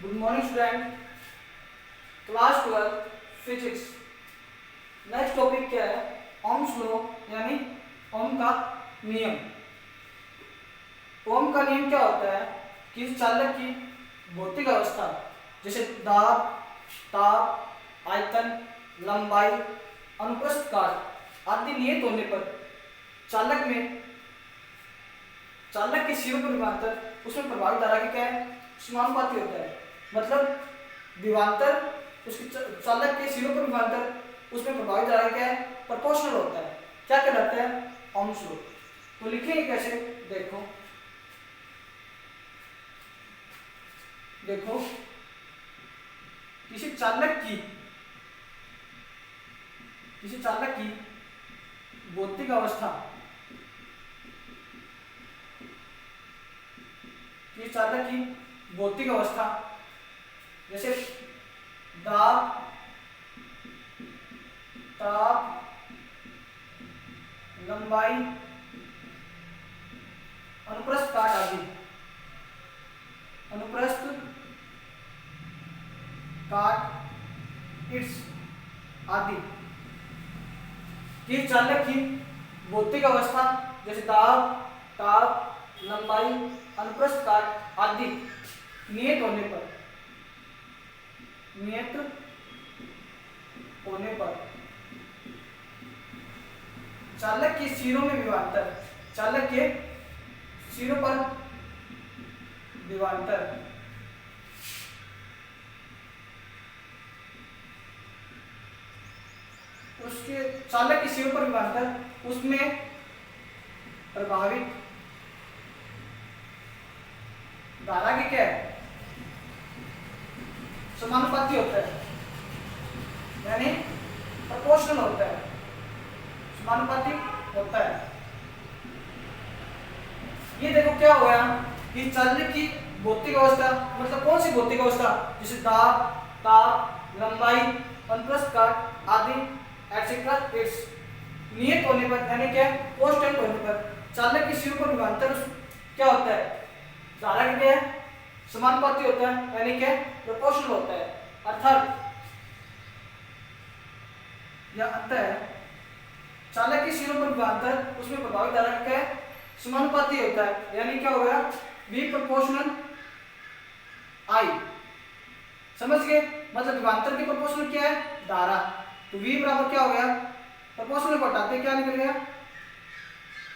Good morning student. Class 12 physics. Next topic क्या है? Ohm's law यानी ओम का नियम। ओम का नियम क्या होता है? किसी चालक की भौतिक अवस्था जैसे दाब, ताप, आयतन, लंबाई, अनुप्रस्थ काट आदि नियत होने पर चालक के सिरों पर विभवांतर उसमें प्रभावित धारा के क्या है? समानुपाती होता है। मतलब विभवांतर उसके चालक के सिरों पर विभवांतर उसमें प्रभावित धारा क्या है? प्रोपोर्शनल होता है। क्या कहलाता है? Ohm's law. तो लिखेंगे कैसे? देखो किसी चालक की भौतिक अवस्था जैसे दाब, ताप, लंबाई, अनुप्रस्थ काट आदि कि चालक की भौतिक अवस्था जैसे दाब, ताप, लंबाई, अनुप्रस्थ काट आदि नियत होने पर चालक के सिरों पर विभवांतर उसमें प्रभावित धारा की क्या है? समानुपाती होता है, यानी प्रोपोर्शनल होता है, समानुपाती होता है। ये देखो क्या हो गया कि चालक की भौतिक अवस्था मतलब कौन सी भौतिक अवस्था? जैसे दाब, ताप, लंबाई, अनुप्रस्थ काट आदि एक्सेट्रा इट्स नियत होने पर यानी क्या? कांस्टेंट होने पर चालक के सिरों पर विभवांतर क्या होता है? धारा का क्या है? समानुपाती होता है, यानी क्या? प्रोपोर्शनल होता है। अर्थात चालक के सिरों पर विभवांतर उसमें प्रभावित धारा का क्या है? समानुपाती होता है, यानी क्या हो गया? V proportional I। समझ गए? मतलब विभवांतर की प्रोपोर्शनल क्या है? धारा। तो V बराबर क्या हो गया? प्रोपोर्शनल को हटाते क्या निकल गया?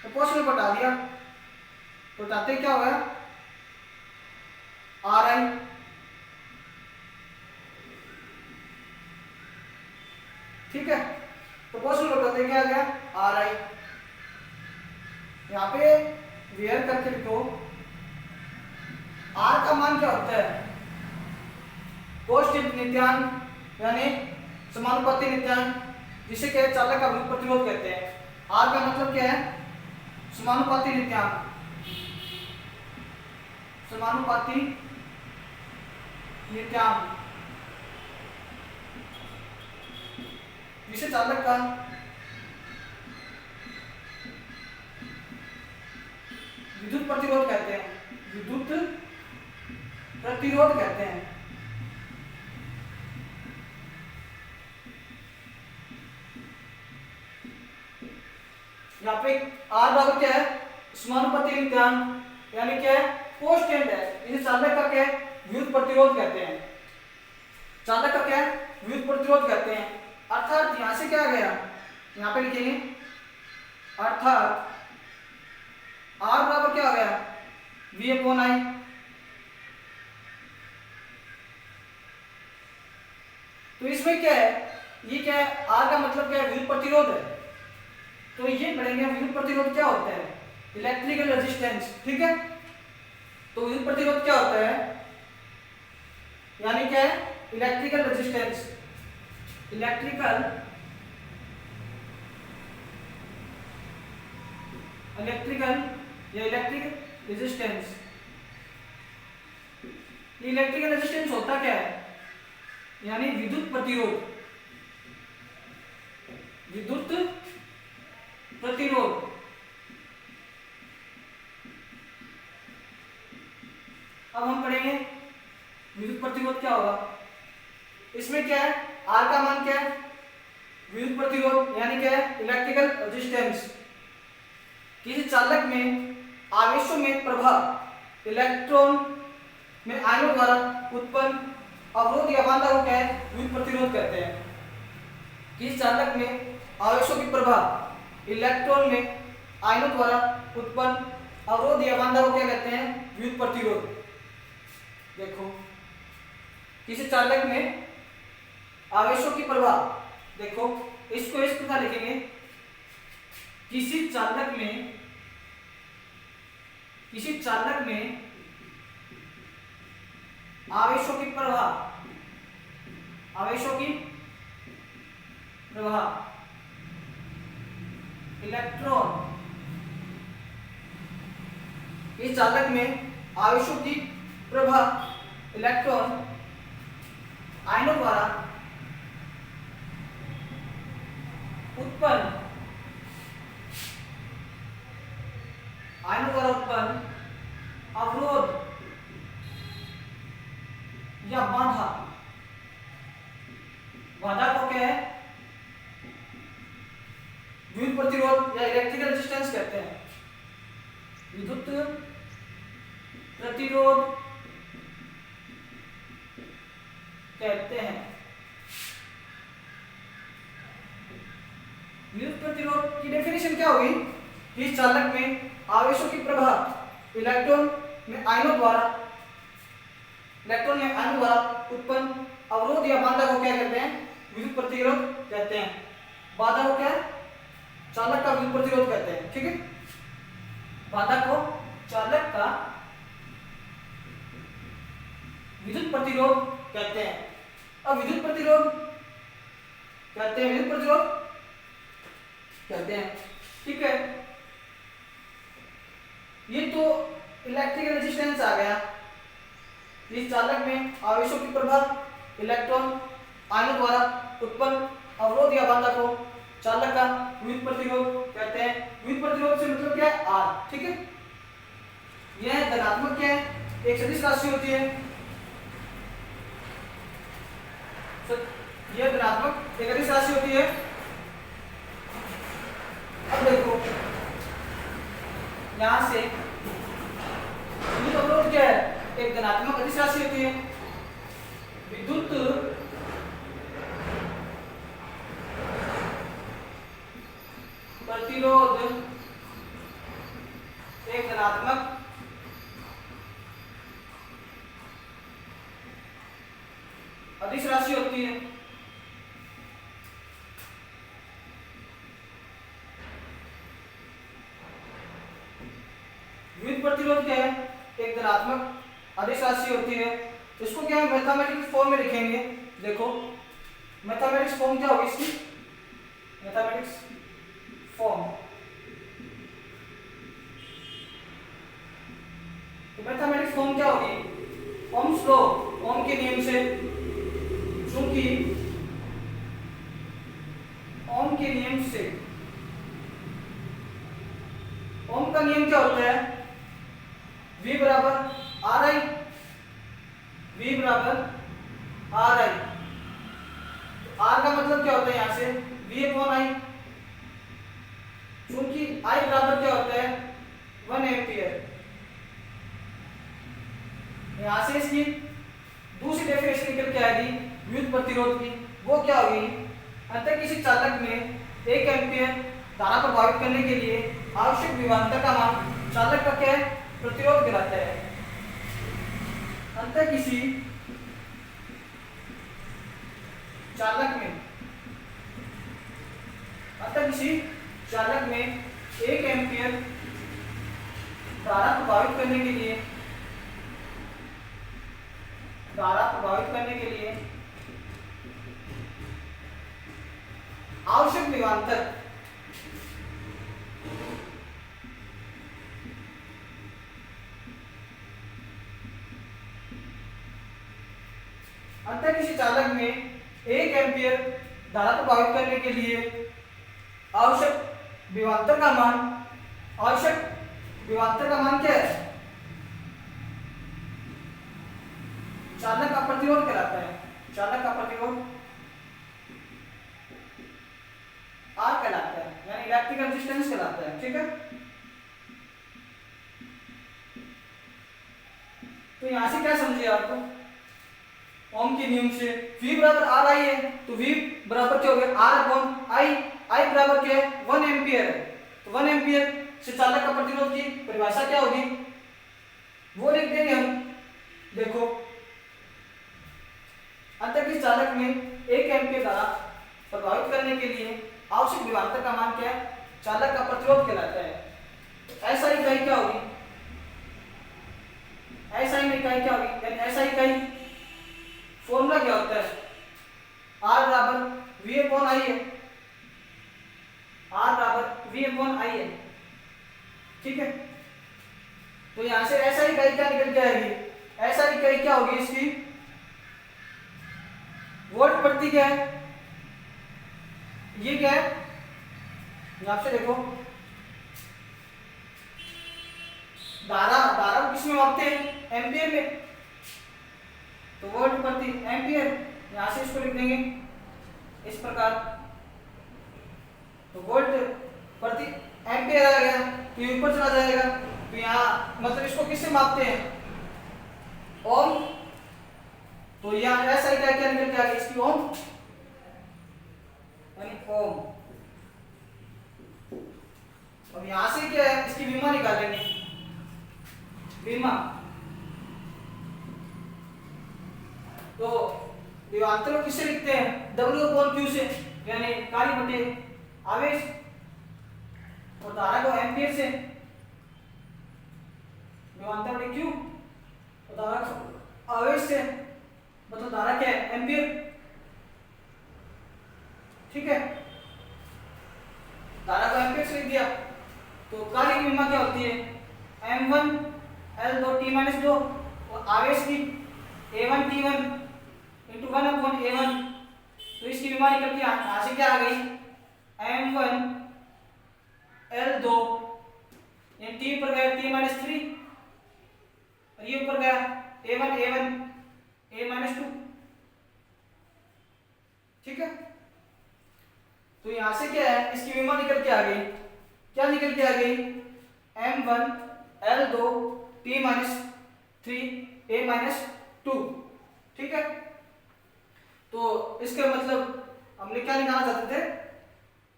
प्रोपोर्शनल को हटा दिया तो हटाते क्या हो गया? RI। ठीक है, प्रोपोर्शनल को हटाते क्या आ गया? RI। यहाँ पे वेयर करके लिखो R का मान क्या होता है? कांस्टेंट नित्यांक यानी समानुपाती नित्यांक, जिसे क्या चालक का विद्युत प्रतिरोध कहते हैं। R का मतलब क्या है? समानुपाती नित्यांक, जिसे चालक का विद्युत प्रतिरोध कहते हैं। यहाँ पे R बराबर क्या है? समानुपाती नित्यांक, यानी क्या है? कांस्टेंट है। इसे चालक का क्या है? विद्युत प्रतिरोध कहते हैं। अर्थात यहां से क्या आ गया? यहाँ पे लिखेंगे अर्थात R बराबर क्या आ गया? V/I। तो इसमें क्या है? ये क्या है? R का मतलब क्या है? विद्युत प्रतिरोध है। तो ये पढ़ेंगे विद्युत प्रतिरोध क्या होता है? Electrical resistance. ठीक है, तो विद्युत प्रतिरोध क्या होता है? यानी क्या है? Electrical resistance. Electric resistance. ये इलेक्ट्रिकल रेजिस्टेंस होता क्या है? यानी विद्युत प्रतिरोध। अब हम पढ़ेंगे विद्युत प्रतिरोध क्या होगा, इसमें क्या है, R का मान क्या है, विद्युत प्रतिरोध यानी क्या है, इलेक्ट्रिकल रेजिस्टेंस। किसी चालक में आवेशों में प्रभाव इलेक्ट्रॉन में आयनों द्वारा उत्पन्न अवरोध या बाधा को क्या है, विद्युत प्रतिरोध कहते हैं। किसी चालक में आवेशों की प्रभाव इलेक्ट्रॉन में आयनों द्वारा उत्पन्न अवरोध या बाधा को क्या कहते हैं, विद्युत प्रतिरोध। देखो किसी चालक में आवेशों की प्रभाव, देखो इसको इस प्रकार लिखेंगे, किसी चालक में आवेशों की प्रभाव इलेक्ट्रॉन, इस चालक में आवेशों की प्रभाव इलेक्ट्रॉन आयनों द्वारा उत्पन्न अवरोध या बाधा को क्या है, विद्युत प्रतिरोध या इलेक्ट्रिकल रेजिस्टेंस कहते हैं। विद्युत प्रतिरोध कहते हैं। विद्युत प्रतिरोध की डेफिनेशन क्या होगी, इस चालक में आवेशों की प्रभाव इलेक्ट्रॉन में आयनों द्वारा उत्पन्न अवरोध या बाधा को क्या कहते हैं, विद्युत प्रतिरोध कहते हैं। बाधा को क्या है, चालक का विद्युत प्रतिरोध कहते हैं। ठीक है, बाधा को चालक का विद्युत प्रतिरोध कहते हैं। अब विद्युत प्रतिरोध कहते हैं। ठीक है, ये तो इलेक्ट्रिकल रेजिस्टेंस आ गया। इस चालक में आवेशों की प्रभाव इलेक्ट्रॉन आयनों द्वारा उत्पन्न अवरोध या बाधा को चालक का विद्युत प्रतिरोध कहते हैं। विद्युत प्रतिरोध से मतलब क्या है, R। ठीक है, यह धनात्मक क्या है, एक सदिश राशि होती है। यह धनात्मक एक सदिश राशि होती है। अब देखो यहां से विद्युत अवरोध क्या है, एक धनात्मक सदिश राशि होती है। विद्युत प्रतिरोध एक धनात्मक अदिश राशि होती है। विद्युत प्रतिरोध क्या है, एक धनात्मक अदिश राशि होती है। इसको क्या है, मैथमेटिक्स फॉर्म में लिखेंगे। देखो मैथमेटिक्स फॉर्म क्या होगी इसकी, मैथमेटिक्स फॉर्म, तो मैथमेटिक्स फॉर्म क्या होगी, ओम्स लॉ, ओम के नियम से, चूंकि ओम के नियम से, ओम का नियम क्या होता है, V बराबर आर आई, V बराबर आर आई। आर का मतलब क्या होता है, यहां से V अपॉन आई, चूंकि I बराबर क्या होता है 1 एम्पियर। यहां से इसकी दूसरी डेफिनेशन निकल के आएगी विद्युत प्रतिरोध की, वो क्या होगी, अंततः किसी चालक में 1 एम्पियर धारा प्रभावित करने के लिए आवश्यक विभवांतर का मान चालक का क्या है, प्रतिरोध कहलाता है। अंततः किसी चालक में 1 एम्पियर धारा प्रभावित करने के लिए आवश्यक विभवांतर अंततः किसी चालक में 1 एम्पियर धारा प्रभावित करने के लिए आवश्यक विभवांतर का मान क्या है, चालक प्रतिरोध कहलाता है, चालक का प्रतिरोध R कहलाता है, यानी इलेक्ट्रिक रेजिस्टेंस कहलाता है। ठीक है, तो यहां से क्या समझिए आपको, ओम के नियम से V बराबर आर आई है, तो V बराबर क्या हो गया, R अपॉन आई बराबर क्या है, 1 एम्पियर है। तो 1 एम्पियर से चालक का प्रतिरोध की परिभाषा क्या होगी, वो लिख देंगे हम। देखो, अंतःक्रिया चालक में 1 एम्पियर धारा प्रभावित करने के लिए आवश्यक विभवांतर का मान क्या है, चालक का प्रतिरोध कहलाता है। ऐसा इकाई क्या होगी, ऐसा ही इकाई क्या होगी, यानी ऐसा इकाई फॉर्मूला क्या होता है, R बराबर V अपॉन आई है, R बराबर V अपॉन आई है। ठीक है, तो यहां से ऐसा इकाई क्या निकल के आएगी, ऐसा इकाई क्या होगी इसकी, वोल्ट प्रति क्या है, ये क्या है, यहां से देखो धारा को किसमें मापते हैं, एम्पियर में, तो वोल्ट प्रति एम्पियर, यहां से इसको लिख देंगे इस प्रकार, तो वोल्ट प्रति एम्पियर आ गया, तो ये ऊपर चला जाएगा, तो यहाँ मतलब इसको किससे मापते हैं, ओम, तो यहाँ ऐसा ही क्या निकल के आ गया इसकी ओम, यानी ओम। अब यहां से क्या है, इसकी विमा निकालेंगे, विमा, तो विभवांतर को किससे लिखते हैं, W अपॉन Q से, यानी कार्य बटे आवेश, और धारा को एम्पियर से, विभवांतर बटे Q, और धारा को आवेश से, मतलब धारा क्या है, एम्पियर। ठीक है, धारा को एम्पियर से लिख दिया, तो कार्य की विमा क्या होती है, M1 L2 T-2, और आवेश की A1 T1 into 1 upon A1, तो इसकी विमा निकल के यहां से क्या आ गई, M1 L2, ये T पर गया T-3, और ये ऊपर गया A1 A2। ठीक है, तो यहां से क्या है, इसकी विमा निकल के आ गई, क्या निकल के आ गई, M1 L2 T-3 A-2। ठीक है, तो इसका मतलब हमने क्या निकालना चाहते थे,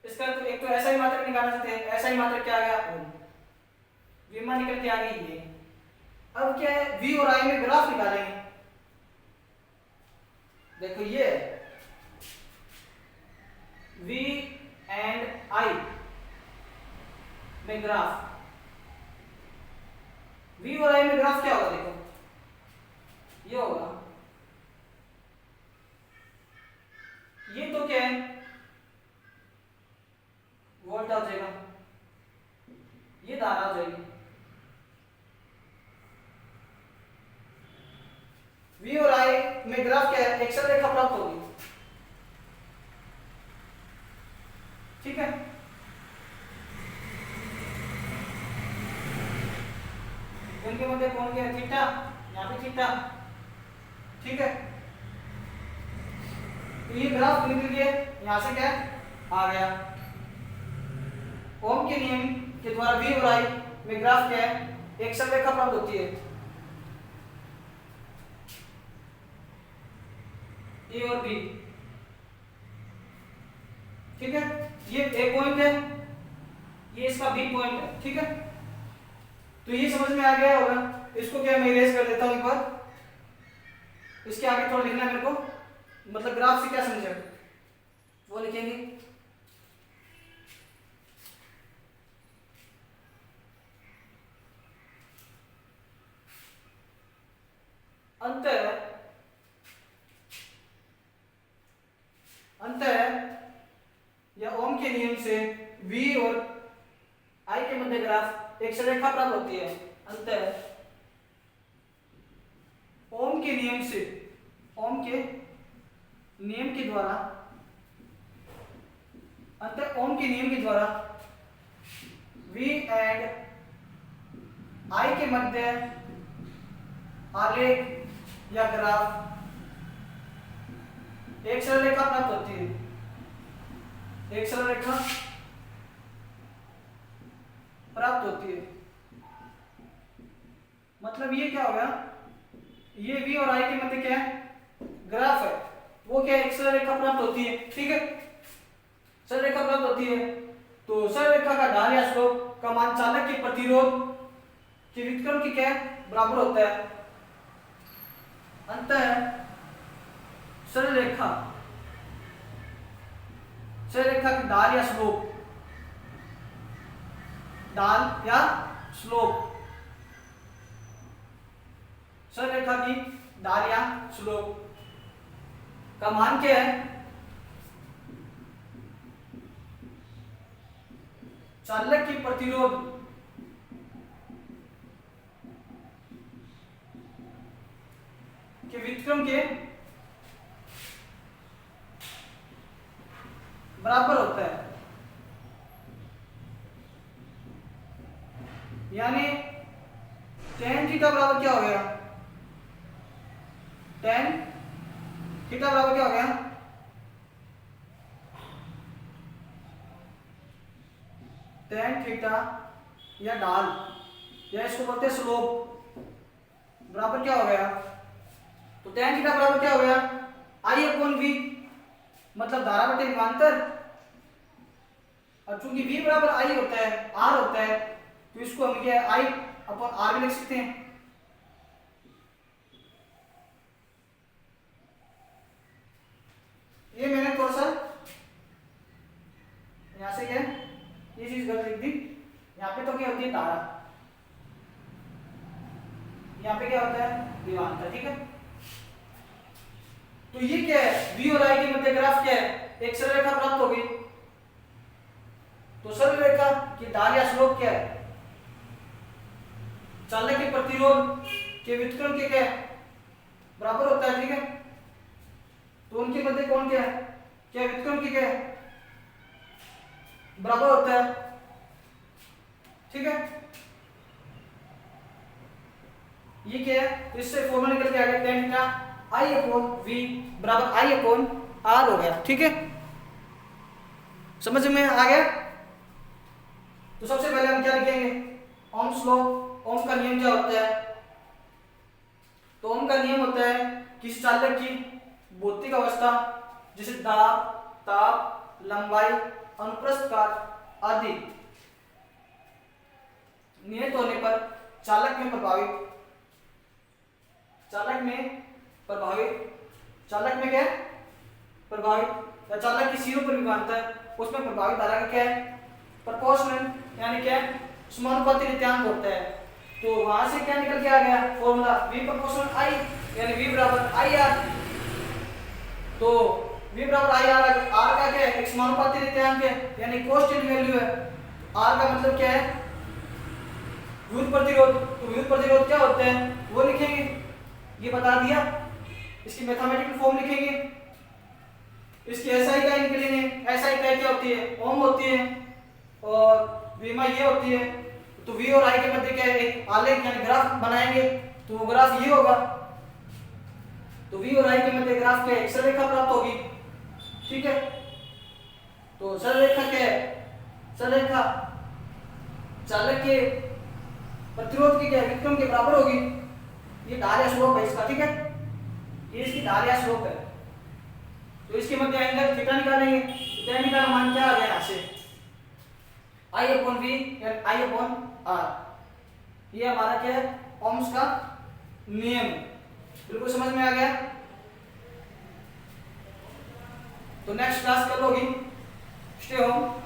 इसका तो एक तो ऐसा ही मात्रक निकालना चाहते हैं, ऐसा ही मात्रक क्या आ गया, ओम, विमा निकल के आ गई ये। अब क्या है, V और I में ग्राफ निकालेंगे। देखो ये V एंड I में ग्राफ, V और I में ग्राफ क्या होगा, देखो ये होगा, ये तो क्या है, वोल्ट आ जाएगा, ये धारा आ जाएगी, V और I में ग्राफ क्या है, एक्सल रेखा प्राप्त होगी। ठीक है, इनके मध्य कोण क्या है, थीटा, यहाँ पे थीटा। ठीक है, तो ये ग्राफ निकल गया, यहां से क्या आ गया, ओम के नियम के द्वारा V और I में ग्राफ क्या है, एक रेखा प्राप्त होती है, A और B। ठीक है, ये A पॉइंट है, ये इसका B पॉइंट है। ठीक है, तो ये समझ में आ गया होगा, इसको क्या मैं इरेज कर देता हूं एक बार, इसके आगे थोड़ा लिखना है मेरे को, मतलब ग्राफ से क्या समझे वो लिखेंगे। अंतर या ओम के नियम से V और I के मध्य ग्राफ एक रेखा प्राप्त होती है। अंतर ओम के नियम से, ओम के नियम के द्वारा, अंतर ओम के नियम के द्वारा V एंड I के मध्य आलेख या ग्राफ एक सरल रेखा प्राप्त होती है, एक सरल रेखा प्राप्त होती है। मतलब ये क्या हो गया, ये v और i के मध्य क्या है, ग्राफ है, वो क्या है, एक सरल रेखा प्राप्त होती है। ठीक है, सरल रेखा प्राप्त होती है, तो सरल रेखा का ढाल या स्लोप का मान चालक के प्रतिरोध के व्युत्क्रम के क्या है, बराबर होता है। अंतः सरल रेखा की ढाल या स्लोप, ढाल या स्लोप, सरल रेखा की ढाल या स्लोप का मान क्या है, चालक की प्रतिरोध के व्युत्क्रम के बराबर होता है। यानी tan थीटा बराबर क्या हो गया, tan थीटा बराबर क्या हो गया, tan थीटा या ढाल या इसको बोलते हैं स्लोप बराबर क्या हो गया, तो tan थीटा बराबर क्या हो गया, I अपॉन v, मतलब धारा बटे विभवांतर। और चूंकि v बराबर I होता है, R होता है, तो इसको हम क्या I अपॉन R भी लिख सकते हैं। ये मैंने थोड़ा सा यहां से क्या ये चीज गलत लिख दी, यहाँ पे तो क्या होती है धारा, यहाँ पे क्या होता है विभवांतर। ठीक है, तो ये क्या है, v और I के मध्य ग्राफ क्या है, एक सरल रेखा प्राप्त होगी। तो सरल रेखा की ढाल या स्लोप क्या है, चालक के प्रतिरोध के व्युत्क्रम के क्या है, बराबर होता है। ठीक है, तो उनके मध्य कौन क्या है, क्या व्युत्क्रम की क्या है, बराबर होता है। ठीक है, ये क्या है, तो इससे फॉर्मूला निकल के आ गया tan theta I upon v बराबर I अपॉन R हो गया। ठीक है, समझ में आ गया। तो सबसे पहले हम क्या लिखेंगे, ओम्स लॉ, ओम का नियम क्या होता है, तो ओम का नियम होता है किसी चालक की भौतिक अवस्था जैसे दाब, ताप, लंबाई, अनुप्रस्थ काट आदि नियत होने पर चालक में क्या है, प्रभावित या चालक की सिरों पर विभवांतर उसमें प्रभावित धारा का क्या है, प्रोपोर्शनल यानी क्या है, समानुपाती नित्यांक होता है। तो वहां से क्या निकल के आ गया फॉर्मूला, v प्रोपोर्शनल I यानी v बराबर IR। तो v बराबर IR, R का क्या है, एक समानुपाती नित्यांक है यानी कांस्टेंट वैल्यू है। R का मतलब क्या है, विद्युत प्रतिरोध। तो विद्युत प्रतिरोध क्या होता है वो लिखेंगे, ये बता दिया। इसकी मैथमेटिकल फॉर्म लिखेंगे, इसकी SI इकाई निकलेंगे। SI इकाई क्या होती है, ओम होती है, और विमा ये होती है। तो V और I के मध्य क्या है, एक आलेख यानी ग्राफ बनाएंगे, तो वो ग्राफ ये होगा। तो V और I के मध्य ग्राफ क्या है, एक सरल रेखा प्राप्त होगी। ठीक है, तो सरल रेखा क्या है, सरल रेखा चालक के प्रतिरोध के क्या व्युत्क्रम के बराबर होगी। ये ढाल या स्लोप है इसका। ठीक है, ये इसकी ढाल या स्लोप है। तो इसके मध्य एंगल थीटा निकालेंगे, तो tan का मान क्या आ गया यहाँ से, I अपॉन v या I अपॉन R। ये हमारा क्या है, ओम्स का नियम। बिल्कुल समझ में आ गया। तो नेक्स्ट क्लास कब होगी, स्टे होम।